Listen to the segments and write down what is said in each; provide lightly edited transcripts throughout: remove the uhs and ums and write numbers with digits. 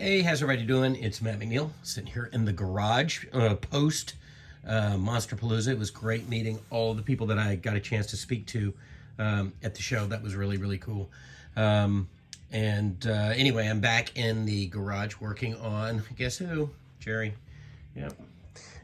Hey, how's everybody doing? It's Matt McNeil, sitting here in the garage post Monsterpalooza. It was great meeting all the people that I got a chance to speak to at the show. That was really, really cool. Anyway, I'm back in the garage working on, guess who? Jerry. Yep.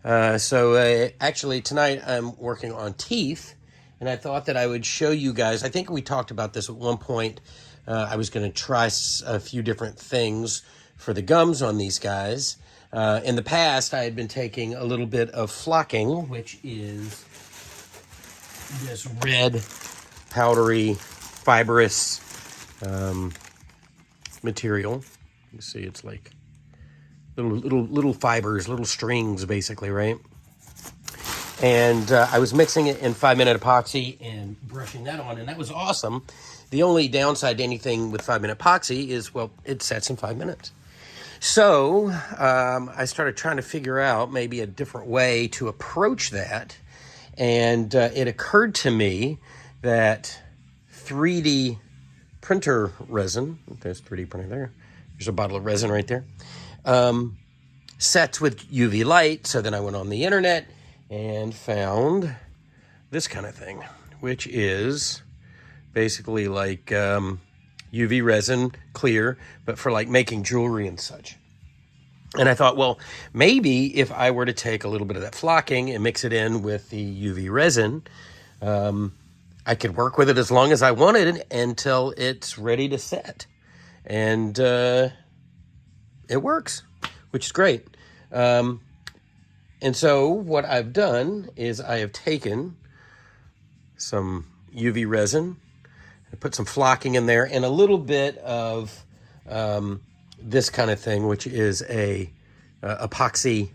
Actually, tonight I'm working on teeth, and I thought that I would show you guys. I think we talked about this at one point. I was going to try a few different things for the gums on these guys. In the past, I had been taking a little bit of flocking, which is this red, powdery, fibrous material. You see, it's like little fibers, little strings, basically, right? And I was mixing it in 5-minute epoxy and brushing that on, and that was awesome. The only downside to anything with 5-minute epoxy is, well, it sets in 5 minutes. So I started trying to figure out maybe a different way to approach that, and it occurred to me that 3D printer resin, there's 3D printer there, there's a bottle of resin right there, sets with UV light. So then I went on the internet and found this kind of thing, which is basically like UV resin, clear, but for like making jewelry and such. And I thought, well, maybe if I were to take a little bit of that flocking and mix it in with the UV resin, I could work with it as long as I wanted until it's ready to set. And it works, which is great. And so what I've done is I have taken some UV resin, I put some flocking in there, and a little bit of this kind of thing, which is a epoxy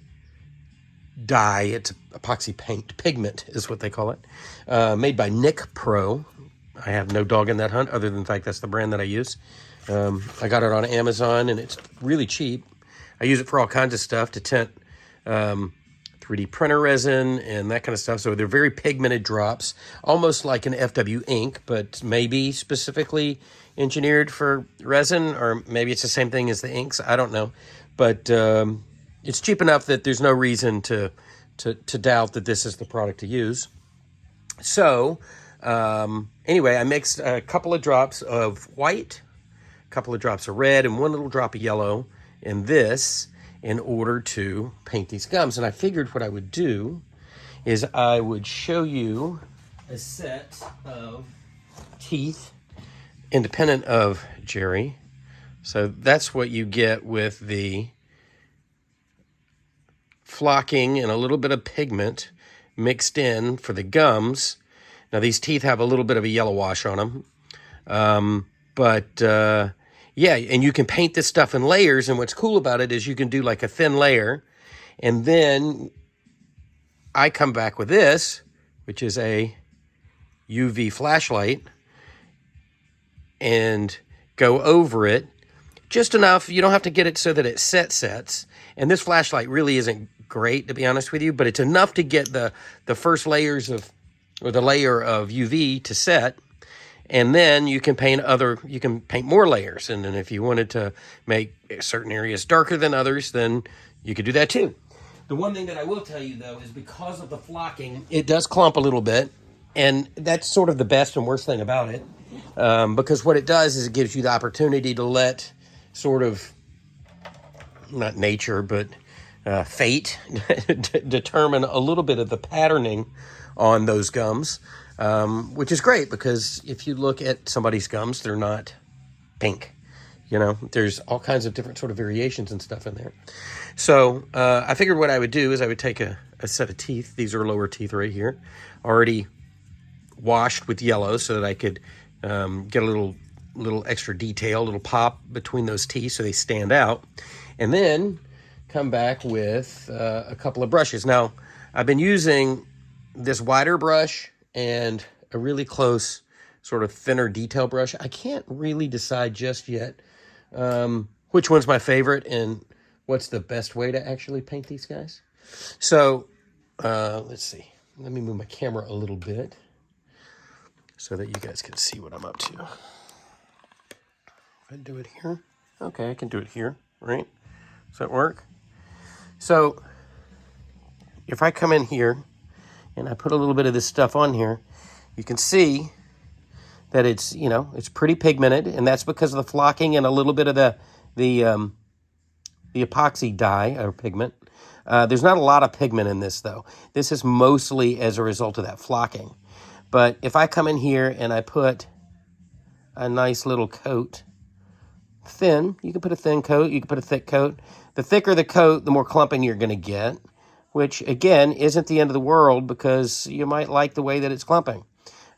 dye. It's epoxy paint pigment is what they call it, made by Nick Pro. I have no dog in that hunt, other than the fact that's the brand that I use. I got it on Amazon, and it's really cheap. I use it for all kinds of stuff, to tint 3D printer resin and that kind of stuff. So they're very pigmented drops, almost like an FW ink, but maybe specifically engineered for resin, or maybe it's the same thing as the inks. I don't know. But it's cheap enough that there's no reason to doubt that this is the product to use. So anyway, I mixed a couple of drops of white, a couple of drops of red, and one little drop of yellow in this, in order to paint these gums. And I figured what I would do is I would show you a set of teeth independent of Jerry. So that's what you get with the flocking and a little bit of pigment mixed in for the gums. Now these teeth have a little bit of a yellow wash on them. Yeah, and you can paint this stuff in layers, and what's cool about it is you can do like a thin layer, and then I come back with this, which is a UV flashlight, and go over it just enough. You don't have to get it so that it sets. And this flashlight really isn't great, to be honest with you, but it's enough to get the first layers of, or the layer of UV to set. And then you can paint more layers. And then if you wanted to make certain areas darker than others, then you could do that too. The one thing that I will tell you, though, is because of the flocking, it does clump a little bit. And that's sort of the best and worst thing about it. Because what it does is it gives you the opportunity to let sort of, not nature, but fate determine a little bit of the patterning on those gums. Which is great, because if you look at somebody's gums, they're not pink. You know, there's all kinds of different sort of variations and stuff in there. So I figured what I would do is I would take a set of teeth. These are lower teeth right here, already washed with yellow, so that I could get a little extra detail, a little pop between those teeth so they stand out. And then come back with a couple of brushes. Now, I've been using this wider brush and a really close, sort of thinner detail brush. I can't really decide just yet which one's my favorite and what's the best way to actually paint these guys. So let's see. Let me move my camera a little bit so that you guys can see what I'm up to. If I do it here. Okay, I can do it here. right? Does that work? So if I come in here and I put a little bit of this stuff on here, you can see that it's, you know, it's pretty pigmented, and that's because of the flocking and a little bit of the epoxy dye or pigment. There's not a lot of pigment in this, though. This is mostly as a result of that flocking. But if I come in here and I put a nice little coat, thin, you can put a thin coat, you can put a thick coat. The thicker the coat, the more clumping you're going to get, which, again, isn't the end of the world because you might like the way that it's clumping.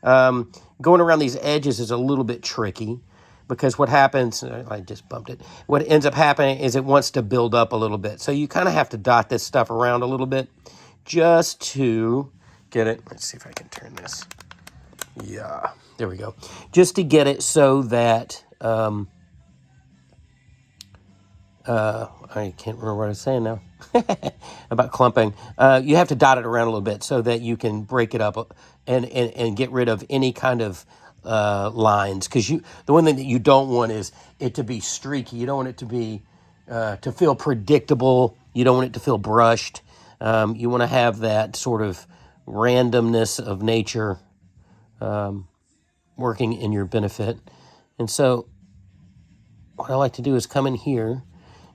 Going around these edges is a little bit tricky because what happens, I just bumped it, what ends up happening is it wants to build up a little bit. So you kind of have to dot this stuff around a little bit just to get it. Let's see if I can turn this. Yeah, there we go. Just to get it so that, I can't remember what I was saying now about clumping. You have to dot it around a little bit so that you can break it up and get rid of any kind of lines. Because the one thing that you don't want is it to be streaky. You don't want it to be to feel predictable. You don't want it to feel brushed. You want to have that sort of randomness of nature working in your benefit. And so what I like to do is come in here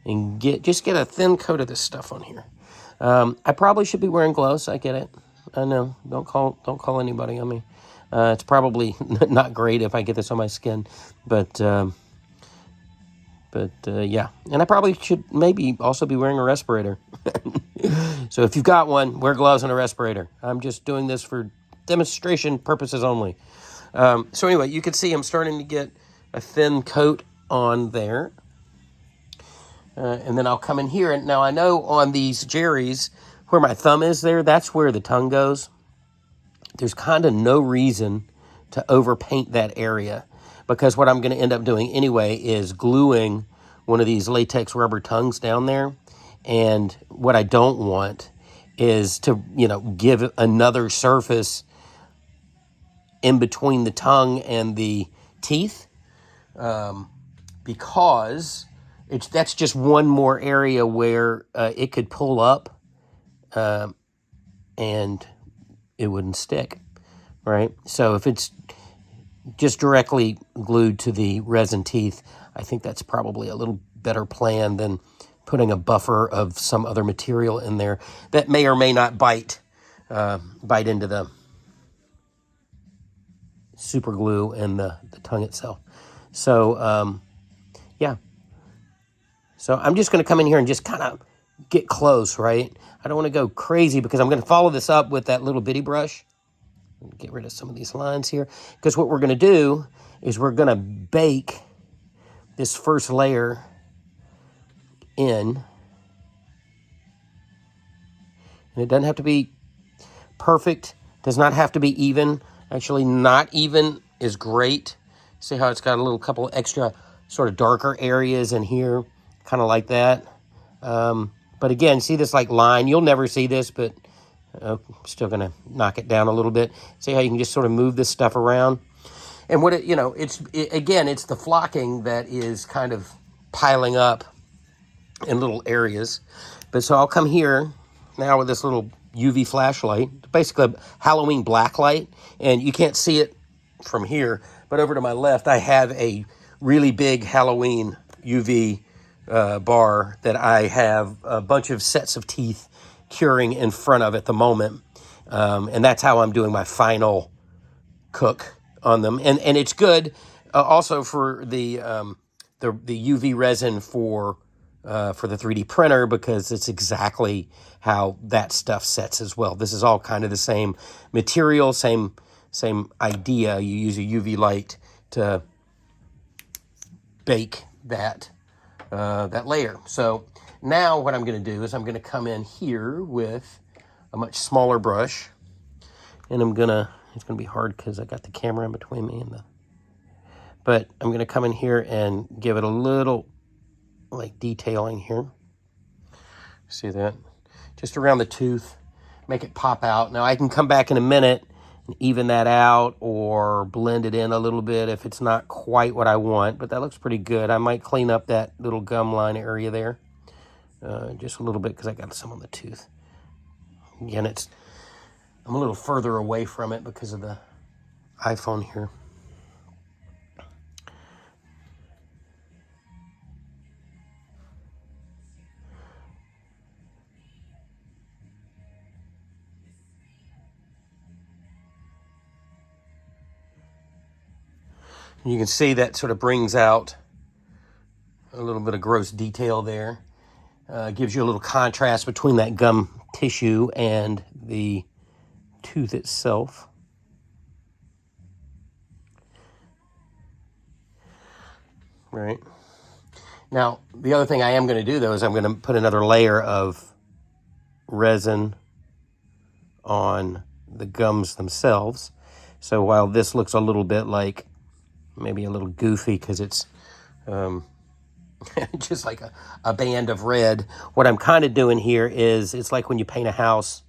and just get a thin coat of this stuff on here. I probably should be wearing gloves. I get it. I know. Don't call anybody on me. It's probably not great if I get this on my skin, but yeah. And I probably should maybe also be wearing a respirator. So if you've got one, wear gloves and a respirator. I'm just doing this for demonstration purposes only. So anyway, you can see I'm starting to get a thin coat on there. And then I'll come in here. And now I know on these Jerry's, where my thumb is there, that's where the tongue goes. There's kind of no reason to overpaint that area because what I'm going to end up doing anyway is gluing one of these latex rubber tongues down there. And what I don't want is to, give another surface in between the tongue and the teeth because that's just one more area where it could pull up and it wouldn't stick, right? So if it's just directly glued to the resin teeth, I think that's probably a little better plan than putting a buffer of some other material in there that may or may not bite into the super glue and the tongue itself. So, yeah. So I'm just going to come in here and just kind of get close, right? I don't want to go crazy because I'm going to follow this up with that little bitty brush. Get rid of some of these lines here. Because what we're going to do is we're going to bake this first layer in. And it doesn't have to be perfect. Does not have to be even. Actually, not even is great. See how it's got a little couple extra sort of darker areas in here, kind of like that. But again, see this like line? You'll never see this, but I'm still going to knock it down a little bit. See how you can just sort of move this stuff around? And what it's the flocking that is kind of piling up in little areas. But so I'll come here now with this little UV flashlight, basically a Halloween black light, and you can't see it from here, but over to my left, I have a really big Halloween UV bar that I have a bunch of sets of teeth curing in front of at the moment, and that's how I'm doing my final cook on them. And it's good also for the UV resin for the 3D printer because it's exactly how that stuff sets as well. This is all kind of the same material, same idea. You use a UV light to bake that layer. So now what I'm going to do is I'm going to come in here with a much smaller brush, and it's going to be hard because I got the camera in between me but I'm going to come in here and give it a little like detailing here. See that? Just around the tooth, make it pop out. Now I can come back in a minute even that out or blend it in a little bit if it's not quite what I want, but that looks pretty good. I might clean up that little gum line area there just a little bit because I got some on the tooth. Again, I'm a little further away from it because of the iPhone here. You can see that sort of brings out a little bit of gross detail there. Gives you a little contrast between that gum tissue and the tooth itself. Right. Now, the other thing I am going to do, though, is I'm going to put another layer of resin on the gums themselves. So while this looks a little bit like maybe a little goofy because it's just like a band of red, what I'm kind of doing here is it's like when you paint a house,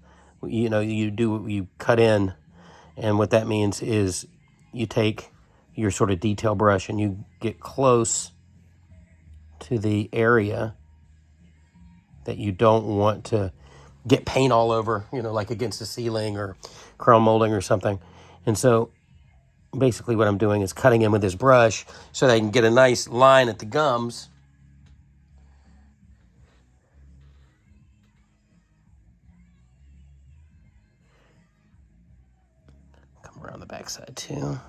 you know, you cut in, and what that means is you take your sort of detail brush and you get close to the area that you don't want to get paint all over, you know, like against the ceiling or crown molding or something. And so basically what I'm doing is cutting in with this brush so that I can get a nice line at the gums. Come around the backside too.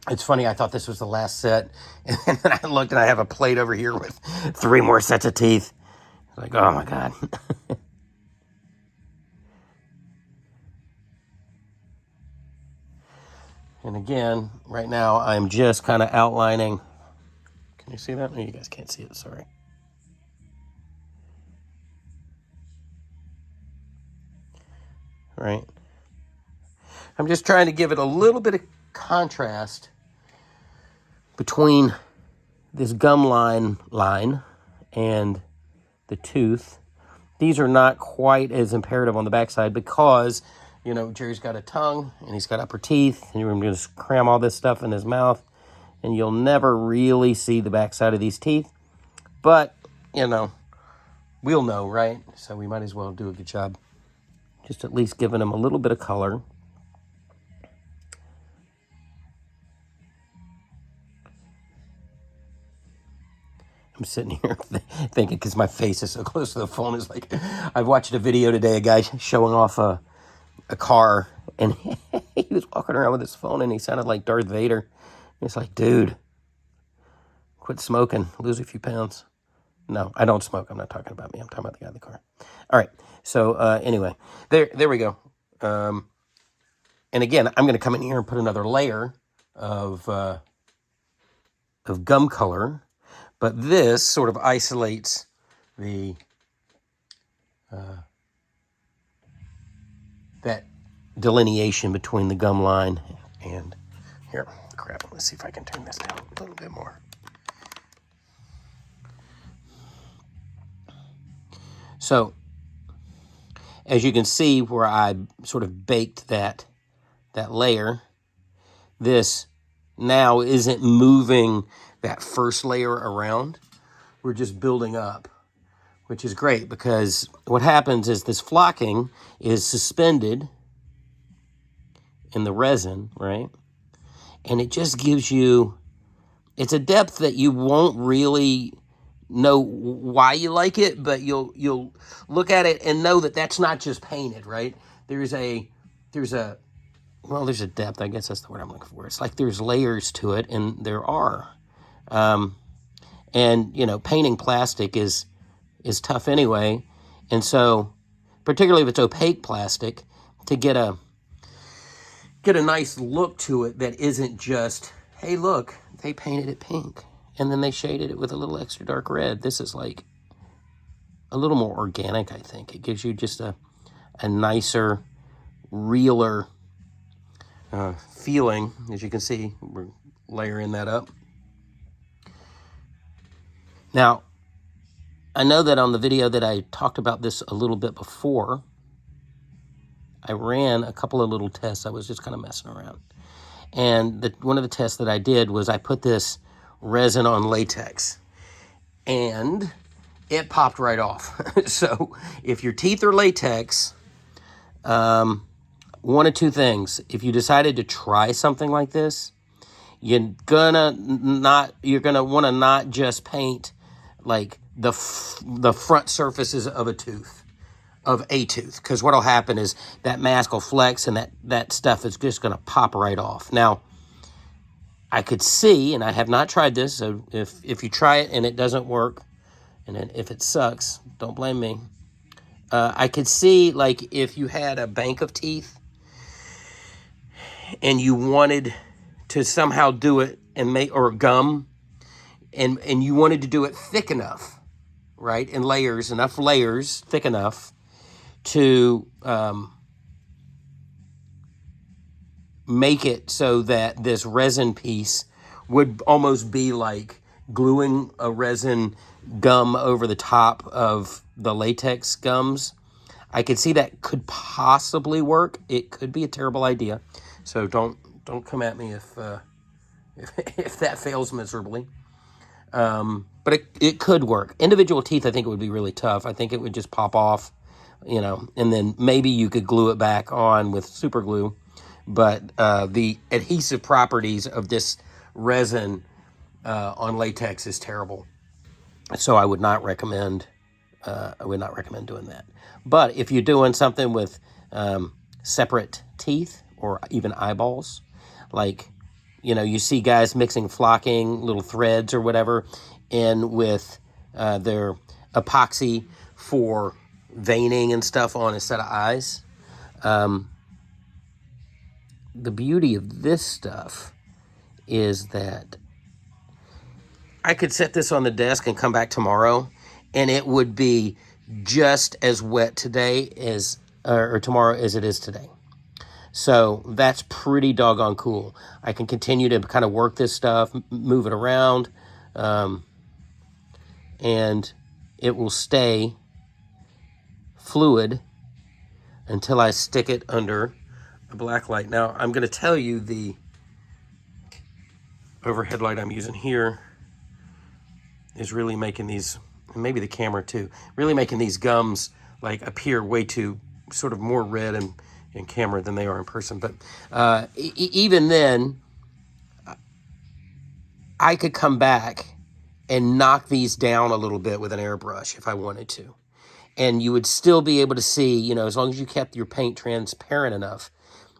It's funny, I thought this was the last set, and then I looked and I have a plate over here with 3 more sets of teeth. Like, oh my God. And again, right now, I'm just kind of outlining. Can you see that? No, you guys can't see it, sorry. Right. I'm just trying to give it a little bit of contrast between this gum line and the tooth. These are not quite as imperative on the backside because, you know, Jerry's got a tongue and he's got upper teeth, and you're going to cram all this stuff in his mouth, and you'll never really see the backside of these teeth. But, you know, we'll know, right? So we might as well do a good job just at least giving him a little bit of color. I'm sitting here thinking, because my face is so close to the phone, is like, I watched a video today, a guy showing off a car, and he was walking around with his phone, and he sounded like Darth Vader. It's like, dude, quit smoking, lose a few pounds. No, I don't smoke. I'm not talking about me. I'm talking about the guy in the car. All right. So anyway, there we go. And again, I'm going to come in here and put another layer of gum color. But this sort of isolates the that delineation between the gum line and here. Crap. Let's see if I can turn this down a little bit more. So, as you can see, where I sort of baked that layer, this now isn't moving that first layer around. We're just building up, which is great because what happens is this flocking is suspended in the resin, right? And it just gives you, it's a depth that you won't really know why you like it, but you'll look at it and know that that's not just painted, right? There's a depth, I guess that's the word I'm looking for. It's like there's layers to it, and there are. And, you know, painting plastic is tough anyway. And so, particularly if it's opaque plastic, to get a nice look to it that isn't just, hey, look, they painted it pink, and then they shaded it with a little extra dark red. This is like a little more organic, I think. It gives you just a nicer, realer feeling. As you can see, we're layering that up. Now, I know that on the video that I talked about this a little bit before, I ran a couple of little tests. I was just kind of messing around. And one of the tests that I did was I put this resin on latex, and it popped right off. So if your teeth are latex, one of two things. If you decided to try something like this, you're gonna want to not just paint like the front surfaces of a tooth, because what'll happen is that mask will flex and that stuff is just gonna pop right off. Now, I could see, and I have not tried this, so if you try it and it doesn't work, and if it sucks, don't blame me. I could see, like, if you had a bank of teeth and you wanted to somehow do it or gum, and you wanted to do it thick enough, right, in layers, thick enough to make it so that this resin piece would almost be like gluing a resin gum over the top of the latex gums. I could see that could possibly work. It could be a terrible idea. So don't come at me if that fails miserably. But it could work. Individual teeth, I think it would be really tough. I think it would just pop off, and then maybe you could glue it back on with super glue. But the adhesive properties of this resin on latex is terrible. So I would not recommend doing that. But if you're doing something with separate teeth or even eyeballs, like, you see guys mixing flocking little threads or whatever in with their epoxy for veining and stuff on a set of eyes. The beauty of this stuff is that I could set this on the desk and come back tomorrow, and it would be just as wet today or tomorrow as it is today. So that's pretty doggone cool. I can continue to kind of work this stuff, move it around, and it will stay fluid until I stick it under a black light. Now, I'm going to tell you the overhead light I'm using here is really making these, and maybe the camera too, really making these gums like appear way too sort of more red in camera than they are in person. But even then, I could come back and knock these down a little bit with an airbrush if I wanted to. And you would still be able to see, as long as you kept your paint transparent enough,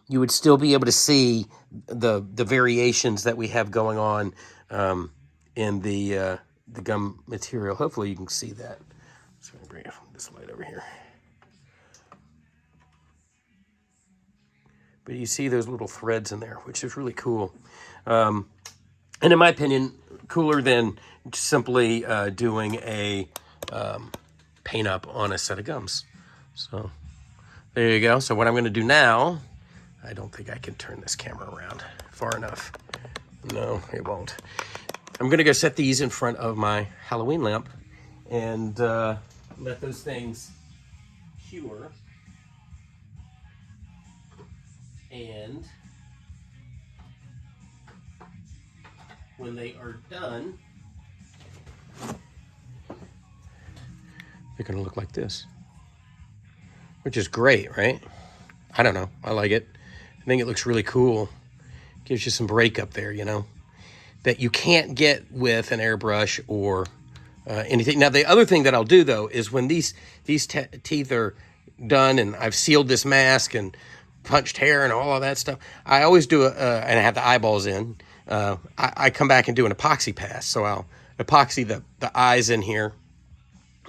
you would still be able to see the variations that we have going on in the gum material. Hopefully you can see that. So I'm going to bring this light over here. But you see those little threads in there, which is really cool. And in my opinion, cooler than simply doing a paint up on a set of gums. So there you go. So what I'm going to do now, I don't think I can turn this camera around far enough. No, it won't. I'm going to go set these in front of my Halloween lamp and let those things cure. And when they are done, they're going to look like this, which is great, right? I don't know. I like it. I think it looks really cool. Gives you some breakup there, that you can't get with an airbrush or anything. Now, the other thing that I'll do, though, is when these teeth are done and I've sealed this mask and punched hair and all of that stuff, I always do and I have the eyeballs in. I come back and do an epoxy pass. So I'll epoxy the eyes in here.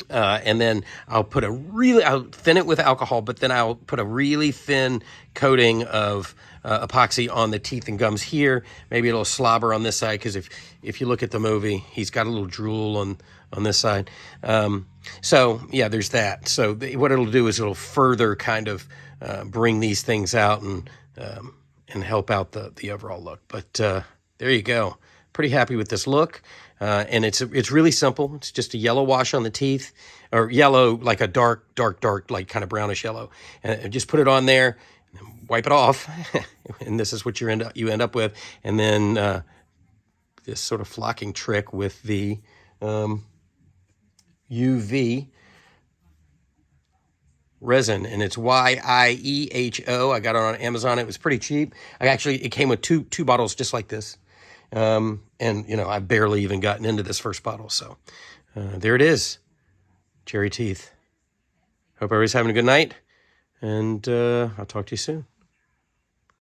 And then I'll thin it with alcohol, but then I'll put a really thin coating of epoxy on the teeth and gums here. Maybe a little slobber on this side, because if you look at the movie, he's got a little drool on this side. So yeah, there's that. So what it'll do is it'll further kind of bring these things out and help out the overall look. But there you go. Pretty happy with this look. And it's really simple. It's just a yellow wash on the teeth, or yellow, like a dark, like kind of brownish yellow. And just put it on there, wipe it off, and this is what you end up with. And then this sort of flocking trick with the UV resin, and it's YIEHO. I got it on Amazon. It was pretty cheap. It came with two bottles just like this. And you know, I've barely even gotten into this first bottle. So there it is. Cherry teeth. Hope everybody's having a good night, and I'll talk to you soon.